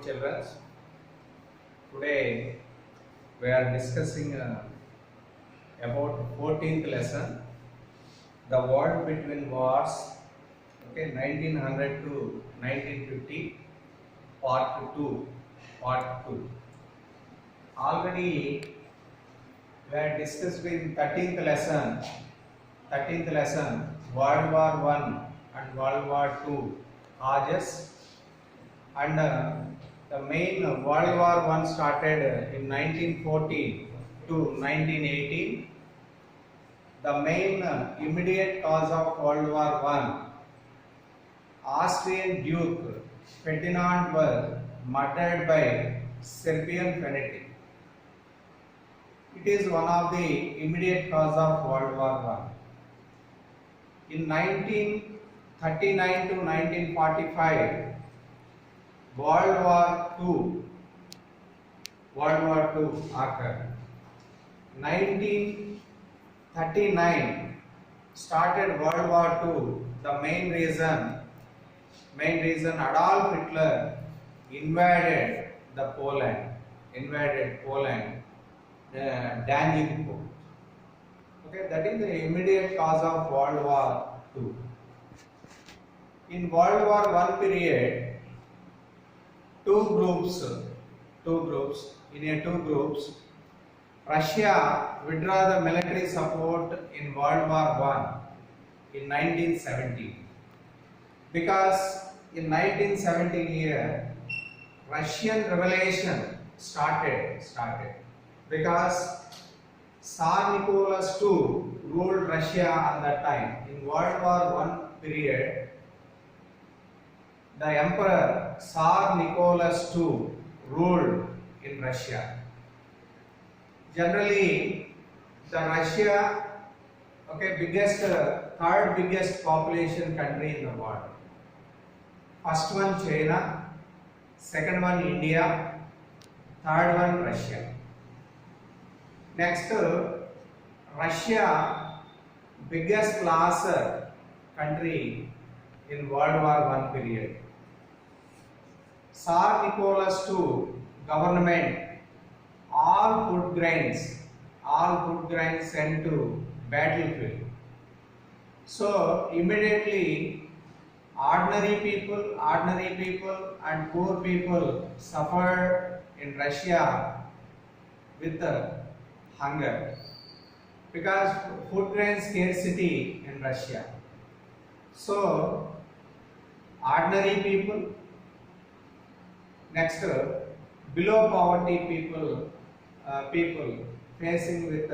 children. Today we are discussing about 14th lesson, the war between wars, 1900 to 1950, part 2. Already we are discussed in 13th lesson, World War I and World War II causes, and the main World War I started in 1914 to 1918. The main immediate cause of World War I, Austrian Duke Ferdinand was murdered by Serbian fanatic. It is one of the immediate cause of World War I. In 1939 to 1945, World War II occurred. 1939 started World War II. The main reason Adolf Hitler invaded Poland, Danzig port. That is the immediate cause of World War II. In World War I period, two groups. Russia withdraw the military support in World War I in 1917. Because in 1917 year, Russian revolution started. Because Tsar Nicholas II ruled Russia at that time. In World War I period, the Emperor Tsar Nicholas II ruled in Russia. Generally, the Russia, third biggest population country in the world. First one China, second one India, third one Russia. Next, Russia, biggest loss country in World War I period. Tsar Nicholas II government all food grains sent to battlefield. So immediately ordinary people and poor people suffered in Russia with hunger because food grain scarcity in Russia. So ordinary people, next below poverty people facing with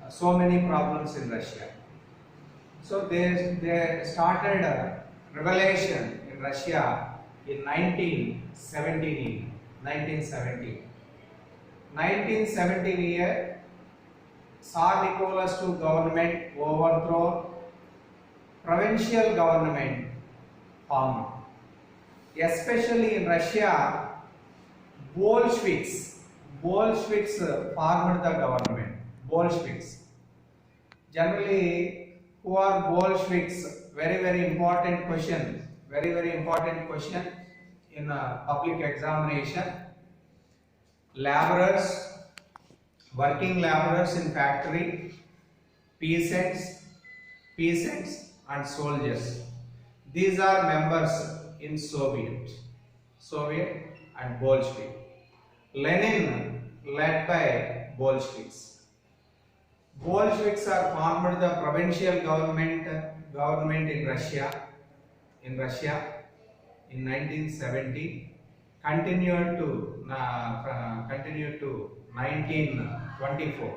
so many problems in Russia. So they started a revolution in Russia in 1917 year. Tsar Nicholas II government overthrown, provincial government formed. Especially in Russia, Bolsheviks formed the government. Bolsheviks. Generally, who are Bolsheviks? Very important question. Very important question in a public examination. Laborers, working laborers in factory, peasants and soldiers. These are members in Soviet and Bolshevik. Lenin led by Bolsheviks. Bolsheviks are formed the provincial government in Russia in 1970. Continued to 1924.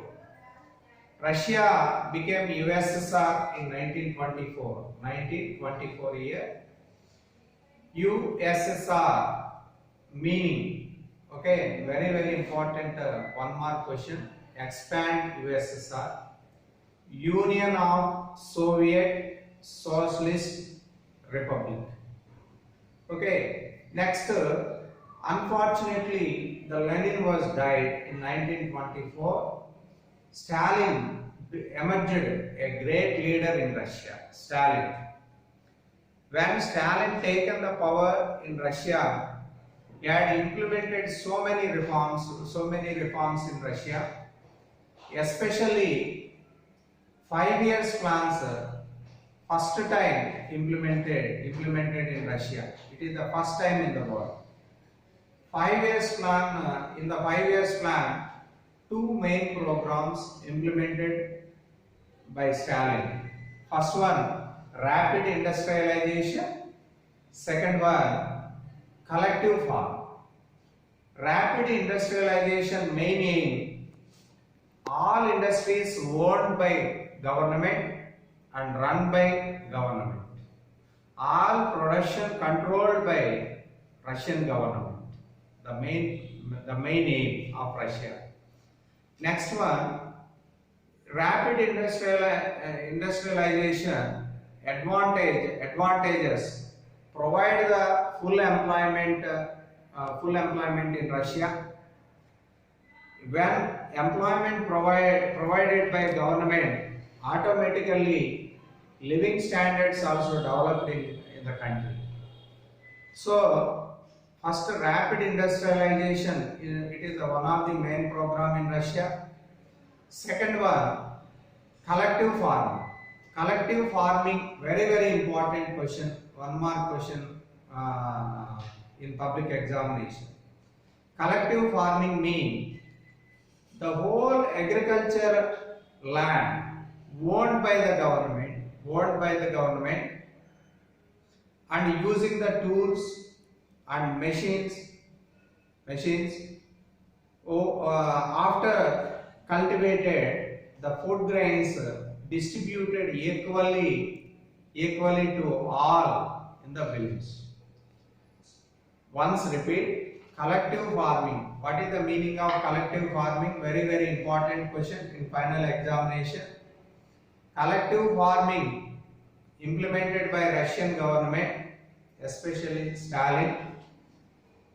Russia became USSR in 1924 year. USSR meaning, very important one mark question. Expand USSR, Union of Soviet Socialist Republic. Next, unfortunately, the Lenin was died in 1924. Stalin emerged a great leader in Russia. Stalin. When Stalin taken the power in Russia, He had implemented so many reforms in Russia, especially 5 years plans. First time implemented in Russia. It is the first time in the world. 5 years plan. In the 5 years plan, two main programs implemented by Stalin. First one, rapid industrialization. Second one, collective farm. Rapid industrialization main aim: all industries owned by government and run by government. All production controlled by Russian government. The main aim of Russia. Next one, rapid industrialization advantages: provide the full employment in Russia. When employment provided by government, automatically living standards also developed in the country. So first, rapid industrialization, it is one of the main program in Russia. Second one, collective farming. Collective farming, very important question. One more question in public examination. Collective farming means the whole agriculture land owned by the government, and using the tools and machines after cultivated, the food grains distributed equally to all in the village. Once repeat, collective farming. What is the meaning of collective farming? Very important question in final examination. Collective farming implemented by Russian government, especially Stalin.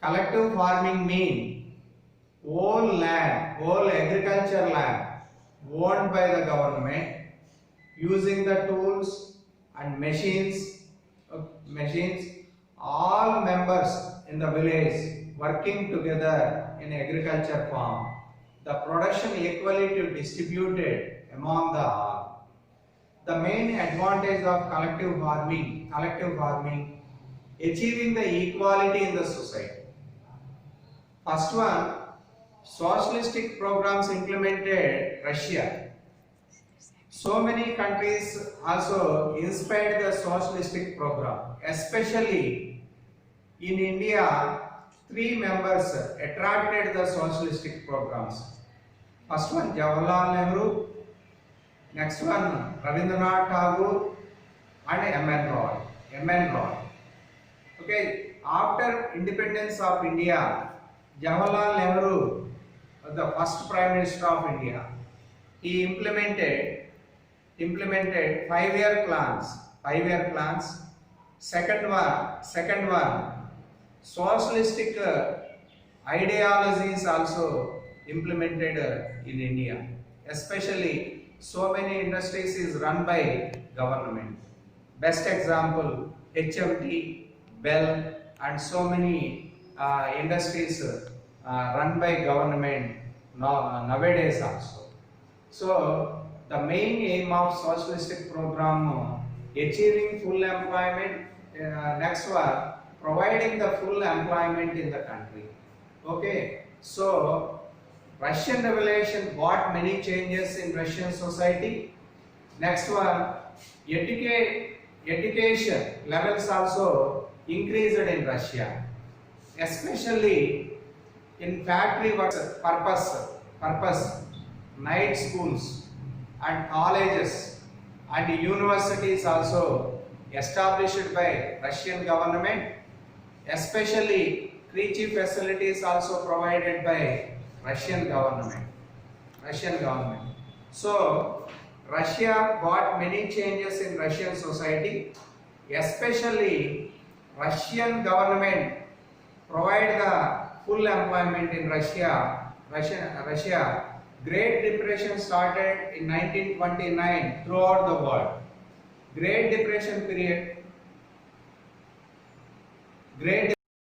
Collective farming means whole agriculture land owned by the government, using the tools and machines, all members in the village working together in agriculture farm. The production equally to distributed among the all. The main advantage of collective farming, achieving the equality in the society. First one, socialistic programs implemented Russia. So many countries also inspired the socialistic program, especially in India. 3 members attracted the socialistic programs. First one, Jawaharlal Nehru. Next one, Rabindranath Tagore and M.N. Roy. Okay, after independence of India, Jawaharlal Nehru was the first Prime Minister of India. He implemented 5-year plans. Second one, socialistic ideologies also implemented in India. Especially, so many industries is run by government. Best example, HMT, Bell, and so many industries run by government nowadays also. So the main aim of socialistic program, achieving full employment. Next one, providing the full employment in the country. Okay, so Russian Revolution brought many changes in Russian society. Next one, education levels also increased in Russia, especially in factory work purpose, night schools and colleges and universities also established by Russian government, especially creche facilities also provided by Russian government. So Russia brought many changes in Russian society, especially Russian government provide the full employment in Russia. Great Depression started in 1929 throughout the world. Great Depression